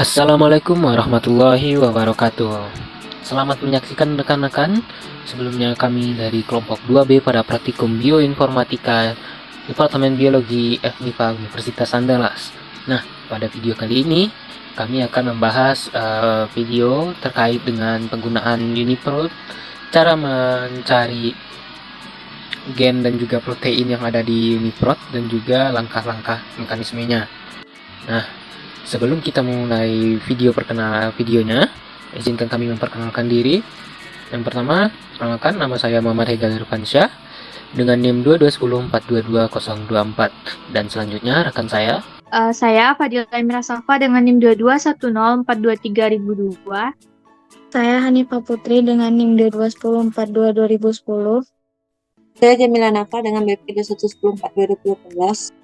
Assalamualaikum warahmatullahi wabarakatuh. Selamat menyaksikan rekan-rekan. Sebelumnya kami dari kelompok 2B pada praktikum Bioinformatika Departemen Biologi FMIPA Universitas Andalas. Nah, pada video kali ini kami akan membahas video terkait dengan penggunaan UniProt, cara mencari gen dan juga protein yang ada di UniProt, dan juga langkah-langkah mekanismenya. Nah, sebelum kita mulai videonya, izinkan kami memperkenalkan diri. Yang pertama, perkenalkan, nama saya Muhammad Hegel Irfansyah dengan NIM 2210422024. Dan selanjutnya rekan saya. Saya Fadila Emira Safa dengan NIM 2210423002. Saya Hanifah Putri dengan NIM 2210422010. Saya Jamila Nafa dengan BP 2110422018.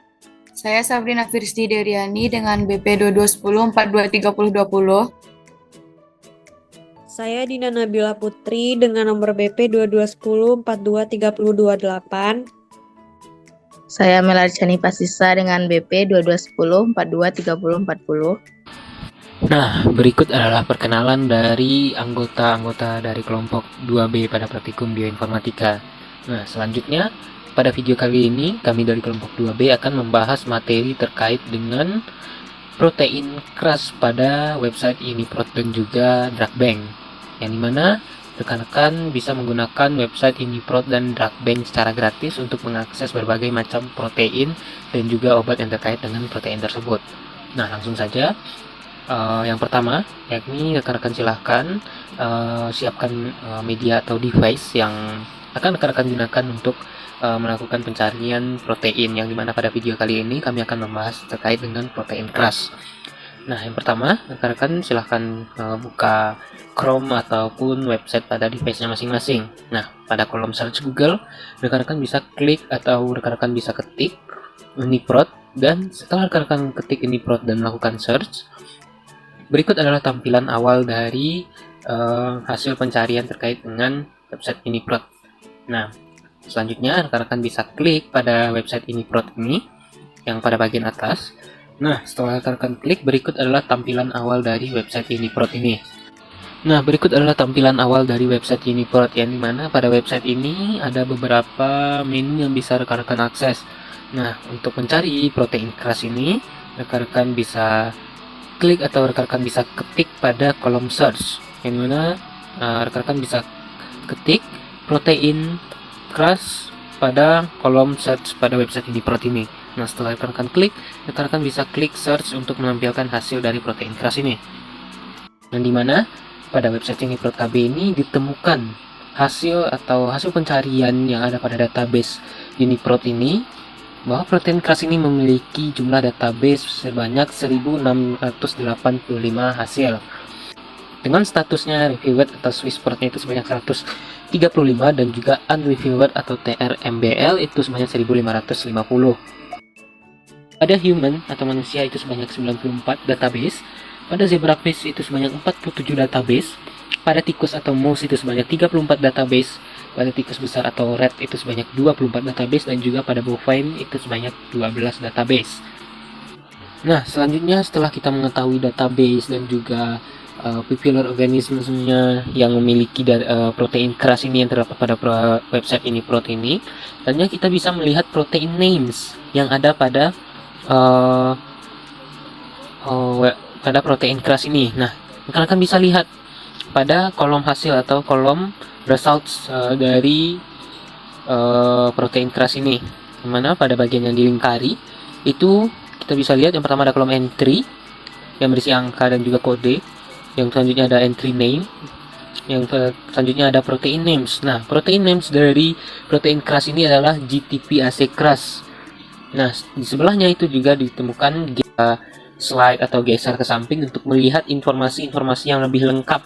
Saya Sabrina Firsdi Deriani dengan BP 2210423020. Saya Dina Nabila Putri dengan nomor BP 2210423028. Saya Melarjani Pasisa dengan BP 2210423040. Nah, berikut adalah perkenalan dari anggota-anggota dari kelompok 2B pada praktikum Bioinformatika. Nah, selanjutnya pada video kali ini kami dari kelompok 2B akan membahas materi terkait dengan protein keras pada website UniProt dan juga DrugBank, yang dimana rekan-rekan bisa menggunakan website UniProt dan DrugBank secara gratis untuk mengakses berbagai macam protein dan juga obat yang terkait dengan protein tersebut. Nah, langsung saja. Yang pertama, yakni rekan-rekan silahkan siapkan media atau device yang akan rekan-rekan gunakan untuk melakukan pencarian protein, yang dimana pada video kali ini kami akan membahas terkait dengan protein keras. Nah, yang pertama, rekan-rekan silahkan buka Chrome ataupun website pada device-nya masing-masing. Nah, pada kolom search Google, rekan-rekan bisa klik atau rekan-rekan bisa ketik UniProt, dan setelah rekan-rekan ketik UniProt dan melakukan search, berikut adalah tampilan awal dari hasil pencarian terkait dengan website UniProt. Nah, selanjutnya rekan-rekan bisa klik pada website UniProt ini yang pada bagian atas. Nah, setelah rekan-rekan klik, berikut adalah tampilan awal dari website UniProt ini. Nah, berikut adalah tampilan awal dari website UniProt, yang dimana pada website ini ada beberapa menu yang bisa rekan-rekan akses. Nah, untuk mencari protein keras ini, rekan-rekan bisa klik atau rekan-rekan bisa ketik pada kolom search, yang dimana rekan-rekan bisa ketik protein keras pada kolom search pada website UniProt ini. Nah, setelah rekan-rekan klik, rekan-rekan bisa klik search untuk menampilkan hasil dari protein keras ini. Dan dimana pada website UniProt KB ini ditemukan hasil pencarian yang ada pada database UniProt ini, bahwa protein keras ini memiliki jumlah database sebanyak 1685 hasil. Dengan statusnya reviewed atau Swissport itu sebanyak 135, dan juga unreviewed atau TRMBL itu sebanyak 1550. Pada human atau manusia itu sebanyak 94 database, pada zebrafish itu sebanyak 47 database, pada tikus atau mouse itu sebanyak 34 database, pada tikus besar atau rat itu sebanyak 24 database, dan juga pada bovine itu sebanyak 12 database. Nah, selanjutnya setelah kita mengetahui database dan juga popular organismenya yang memiliki protein keras ini yang terdapat pada website UniProt ini, tentunya kita bisa melihat protein names yang ada pada pada protein keras ini. Nah, rekan-rekan bisa lihat pada kolom hasil atau kolom results dari protein keras ini, dimana pada bagian yang dilingkari itu kita bisa lihat yang pertama ada kolom entry yang berisi angka dan juga kode, yang selanjutnya ada entry name, yang selanjutnya ada protein names. Nah, protein names dari protein keras ini adalah GTP-AC keras. Nah, di sebelahnya itu juga ditemukan slide atau geser ke samping untuk melihat informasi-informasi yang lebih lengkap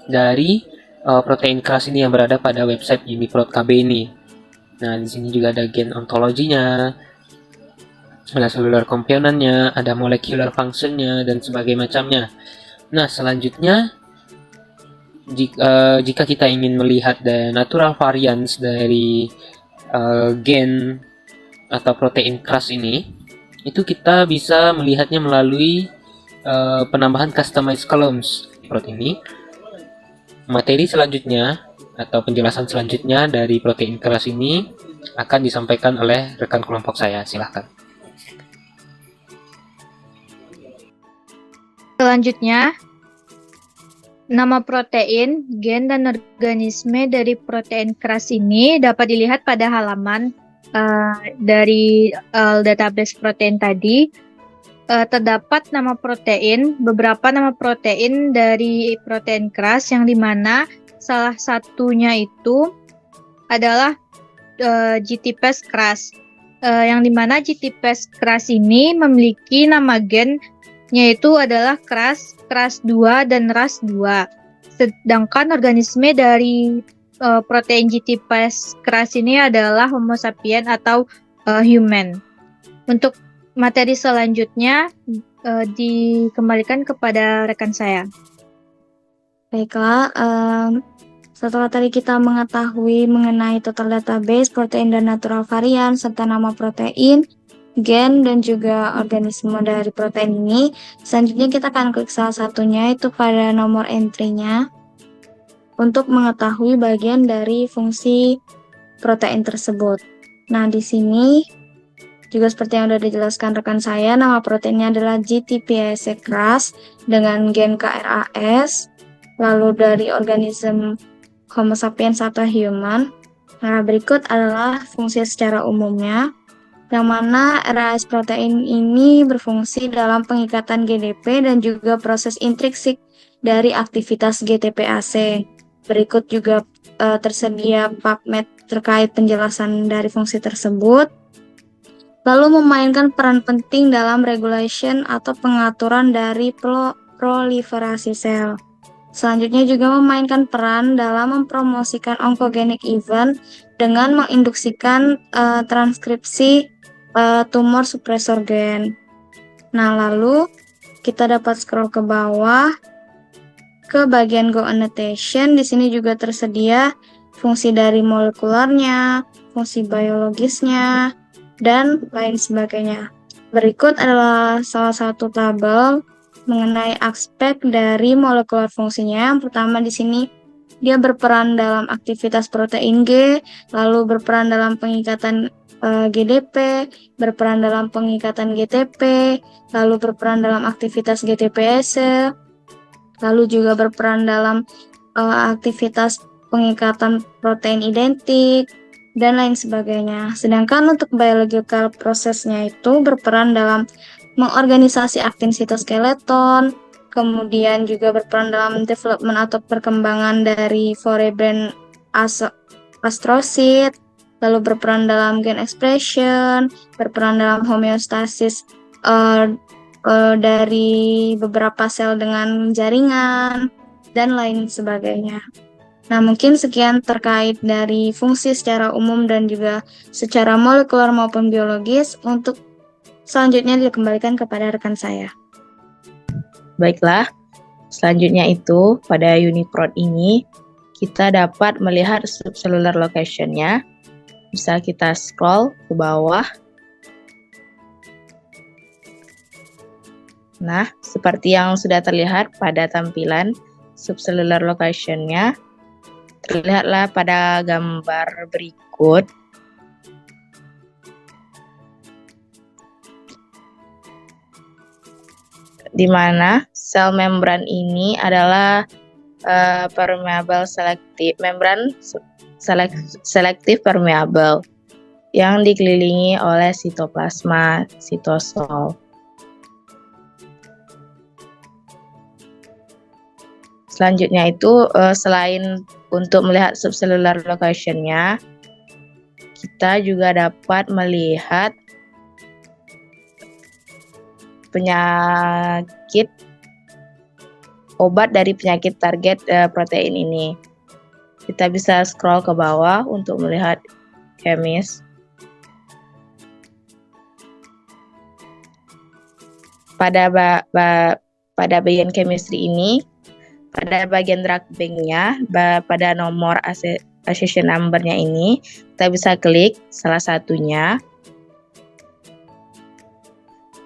dari protein keras ini yang berada pada website UniProt KB ini. Nah, di sini juga ada gen ontologinya, ada cellular componentnya, ada molecular functionnya, dan sebagainya macamnya. Nah, selanjutnya jika kita ingin melihat the natural variance dari gen atau protein keras ini, itu kita bisa melihatnya melalui penambahan customized columns protein ini. Materi selanjutnya atau penjelasan selanjutnya dari protein keras ini akan disampaikan oleh rekan kelompok saya. Silahkan. Selanjutnya, nama protein, gen, dan organisme dari protein keras ini dapat dilihat pada halaman dari database protein tadi. Terdapat nama protein, beberapa nama protein dari protein keras yang dimana salah satunya itu adalah GTPase keras, yang dimana GTPase keras ini memiliki nama gennya itu adalah keras 2 dan RAS2. Sedangkan organisme dari protein GTPase keras ini adalah Homo sapiens atau human. Untuk materi selanjutnya dikembalikan kepada rekan saya. Baiklah, setelah tadi kita mengetahui mengenai total database, protein dan natural varian, serta nama protein, gen, dan juga organisme dari protein ini, selanjutnya kita akan klik salah satunya, itu pada nomor entry-nya, untuk mengetahui bagian dari fungsi protein tersebut. Nah, di sini juga seperti yang sudah dijelaskan rekan saya, nama proteinnya adalah GTPase keras dengan gen KRAS, lalu dari organisme Homo sapiens atau human. Nah, berikut adalah fungsi secara umumnya, yang mana RAS protein ini berfungsi dalam pengikatan GDP dan juga proses intrinsik dari aktivitas GTPase. Berikut juga tersedia PubMed terkait penjelasan dari fungsi tersebut. Lalu memainkan peran penting dalam regulation atau pengaturan dari proliferasi sel. Selanjutnya juga memainkan peran dalam mempromosikan oncogenic event dengan menginduksikan transkripsi tumor suppressor gen. Nah, lalu kita dapat scroll ke bawah ke bagian Go Annotation. Di sini juga tersedia fungsi dari molekularnya, fungsi biologisnya, dan lain sebagainya. Berikut adalah salah satu tabel mengenai aspek dari molekular fungsinya. Yang pertama di sini dia berperan dalam aktivitas protein G, lalu berperan dalam pengikatan GDP, berperan dalam pengikatan GTP, lalu berperan dalam aktivitas GTPase, lalu juga berperan dalam aktivitas pengikatan protein identik, dan lain sebagainya. Sedangkan untuk biological prosesnya itu berperan dalam mengorganisasi aktin sitoskeleton, kemudian juga berperan dalam development atau perkembangan dari forebrain astrocyte, lalu berperan dalam gen expression, berperan dalam homeostasis dari beberapa sel dengan jaringan, dan lain sebagainya. Nah, mungkin sekian terkait dari fungsi secara umum dan juga secara molekular maupun biologis. Untuk selanjutnya dikembalikan kepada rekan saya. Baiklah, selanjutnya itu pada UniProt ini kita dapat melihat subcellular location-nya. Bisa kita scroll ke bawah. Nah, seperti yang sudah terlihat pada tampilan subcellular location-nya, terlihatlah pada gambar berikut. Di mana sel membran ini adalah permeable selective, membran selektif permeable yang dikelilingi oleh sitoplasma, sitosol. Selanjutnya itu selain untuk melihat subcellular location-nya, kita juga dapat melihat penyakit, obat dari penyakit target protein ini. Kita bisa scroll ke bawah untuk melihat kemis. Pada bagian chemistry ini, pada bagian drug bank-nya, pada nomor accession number-nya ini, kita bisa klik salah satunya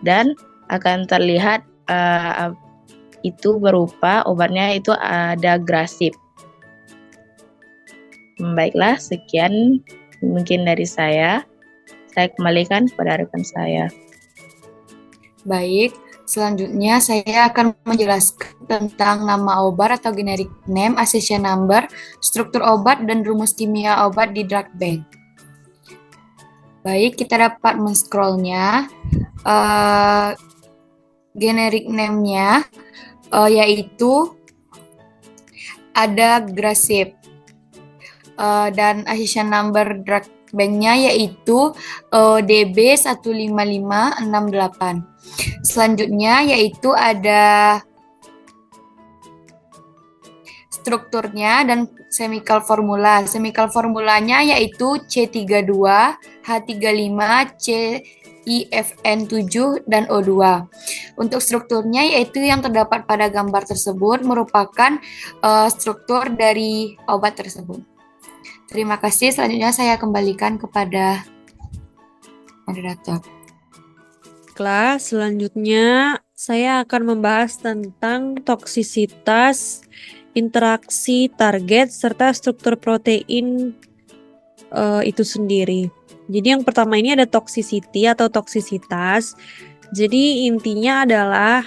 dan akan terlihat itu berupa obatnya itu ada grasip. Baiklah, sekian mungkin dari saya. Saya kembalikan kepada rekan saya. Baik, selanjutnya saya akan menjelaskan tentang nama obat atau generic name, accession number, struktur obat, dan rumus kimia obat di drug bank. Baik, kita dapat men-scrollnya. Generic name-nya yaitu ada grasip. Dan accession number drug bank-nya yaitu DB 15568. Selanjutnya yaitu ada strukturnya dan chemical formula. Chemical formulanya yaitu C32H35 CIFN7 dan O2. Untuk strukturnya yaitu yang terdapat pada gambar tersebut merupakan struktur dari obat tersebut. Terima kasih. Selanjutnya saya kembalikan kepada moderator. Kelas selanjutnya saya akan membahas tentang toksisitas, interaksi target, serta struktur protein itu sendiri. Jadi yang pertama ini ada toxicity atau toksisitas. Jadi intinya adalah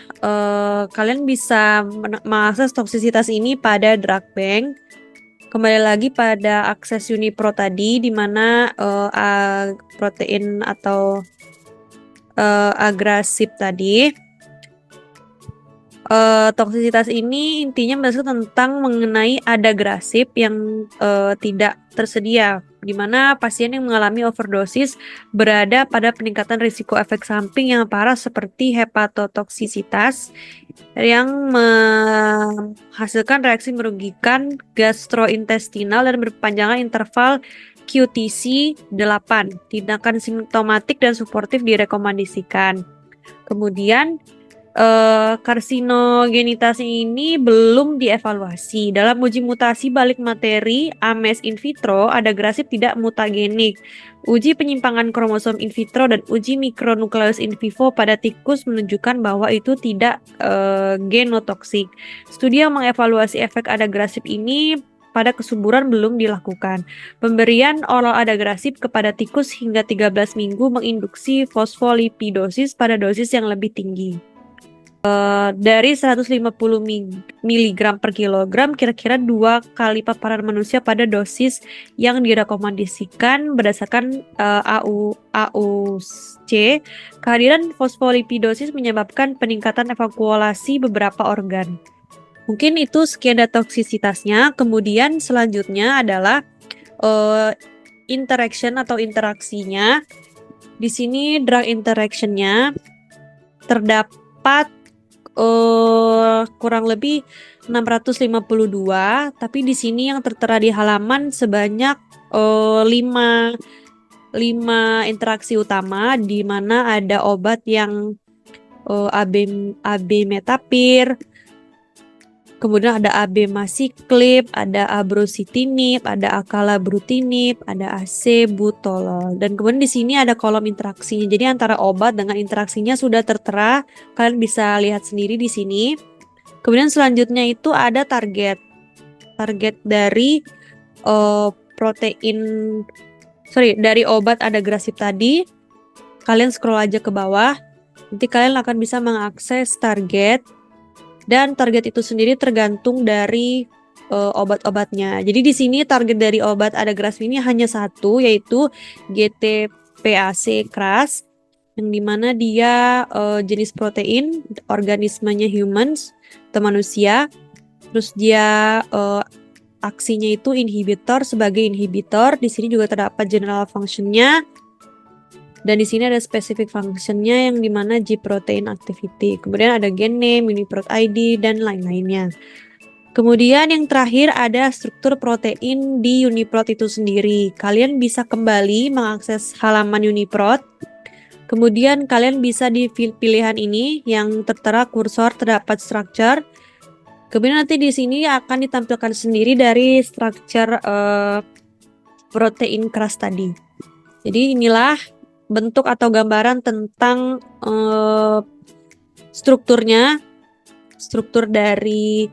kalian bisa mengakses toksisitas ini pada drug bank. Kembali lagi pada akses Unipro tadi, di mana protein atau agrasip tadi. Toksisitas ini intinya berdasarkan tentang mengenai adagrasip yang tidak tersedia, di mana pasien yang mengalami overdosis berada pada peningkatan risiko efek samping yang parah seperti hepatotoksisitas yang menghasilkan reaksi merugikan gastrointestinal dan berpanjangan interval QTC 8. Tindakan simptomatik dan suportif direkomendasikan. Kemudian karsinogenitas ini belum dievaluasi. Dalam uji mutasi balik materi AMES in vitro, adagrasip tidak mutagenik. Uji penyimpangan kromosom in vitro dan uji mikronukleus in vivo pada tikus menunjukkan bahwa itu tidak genotoksik. Studi yang mengevaluasi efek adagrasip ini pada kesuburan belum dilakukan. Pemberian oral adagrasip kepada tikus hingga 13 minggu menginduksi fosfolipidosis pada dosis yang lebih tinggi. Dari 150 mg per kilogram, kira-kira 2 kali paparan manusia pada dosis yang direkomendasikan berdasarkan AUC. Kehadiran fosfolipidosis menyebabkan peningkatan evakuasi beberapa organ. Mungkin itu sekian dari toksisitasnya. Kemudian selanjutnya adalah interaction atau interaksinya. Di sini drug interaction-nya terdapat kurang lebih 652, tapi di sini yang tertera di halaman sebanyak 5 interaksi utama, di mana ada obat yang abemetapir, kemudian ada abemaciclib, ada abrocitinib, ada acalabrutinib, ada acebutolol. Dan kemudian di sini ada kolom interaksinya. Jadi antara obat dengan interaksinya sudah tertera. Kalian bisa lihat sendiri di sini. Kemudian selanjutnya itu ada target. Target dari dari obat adagrasip tadi. Kalian scroll aja ke bawah. Nanti kalian akan bisa mengakses target. Dan target itu sendiri tergantung dari obat-obatnya. Jadi di sini target dari obat adagrasip ini hanya satu, yaitu GTPaC KRAS, yang dimana dia jenis protein, organismenya humans atau manusia. Terus dia aksinya itu inhibitor. Sebagai inhibitor, di sini juga terdapat general function-nya. Dan di sini ada specific function-nya yang dimana G protein activity. Kemudian ada gen name, Uniprot ID, dan lain-lainnya. Kemudian yang terakhir ada struktur protein di Uniprot itu sendiri. Kalian bisa kembali mengakses halaman Uniprot. Kemudian kalian bisa di pilihan ini yang tertera kursor terdapat structure. Kemudian nanti di sini akan ditampilkan sendiri dari structure protein KRAS tadi. Jadi inilah bentuk atau gambaran tentang struktur dari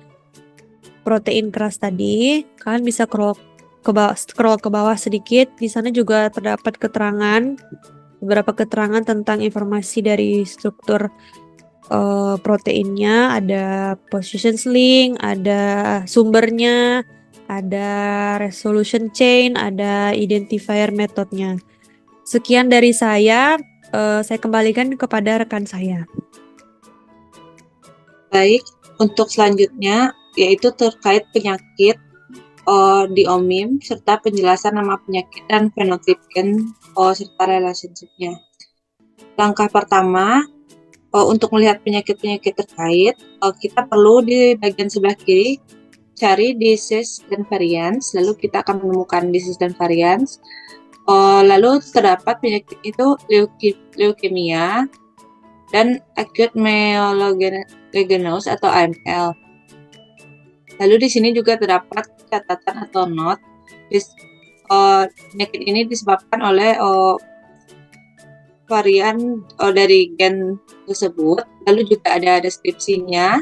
protein keras tadi, kalian bisa scroll ke bawah sedikit. Di sana juga terdapat beberapa keterangan tentang informasi dari struktur proteinnya, ada position link, ada sumbernya, ada resolution chain, ada identifier metodenya. Sekian dari saya kembalikan kepada rekan saya. Baik, untuk selanjutnya yaitu terkait penyakit di OMIM serta penjelasan nama penyakit dan fenotip gen serta relationship-nya. Langkah pertama, untuk melihat penyakit-penyakit terkait, kita perlu di bagian sebelah kiri cari disease dan variants, lalu kita akan menemukan disease dan variants. Lalu terdapat penyakit itu leukemia dan acute myelogenous atau AML. Lalu di sini juga terdapat catatan atau note. Penyakit ini disebabkan oleh varian dari gen tersebut. Lalu juga ada deskripsinya,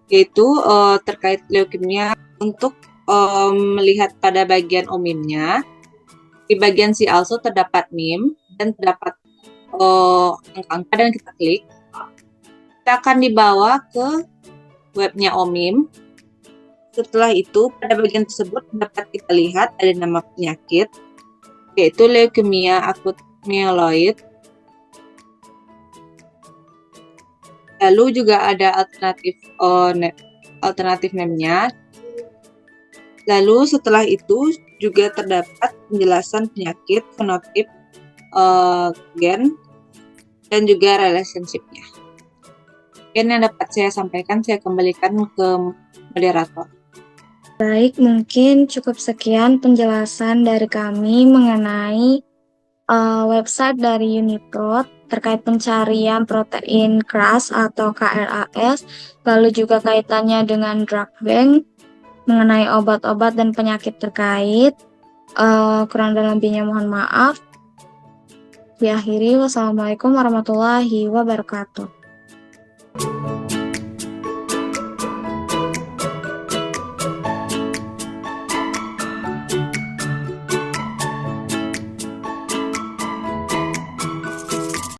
yaitu terkait leukemia. Untuk melihat pada bagian OMIM-nya, di bagian see also terdapat NIM dan terdapat angka-angka, dan kita klik. Kita akan dibawa ke webnya OMIM. Setelah itu, pada bagian tersebut dapat kita lihat ada nama penyakit, yaitu leukemia akut myeloid. Lalu juga ada alternatif name-nya. Lalu setelah itu juga terdapat penjelasan penyakit, fenotip, gen, dan juga relationship-nya. Yang dapat saya sampaikan, saya kembalikan ke moderator. Baik, mungkin cukup sekian penjelasan dari kami mengenai website dari Uniprot terkait pencarian protein keras atau KRAS, lalu juga kaitannya dengan drug bank, mengenai obat-obat dan penyakit terkait. Kurang dan lebihnya mohon maaf. Diakhiri, wassalamualaikum warahmatullahi wabarakatuh.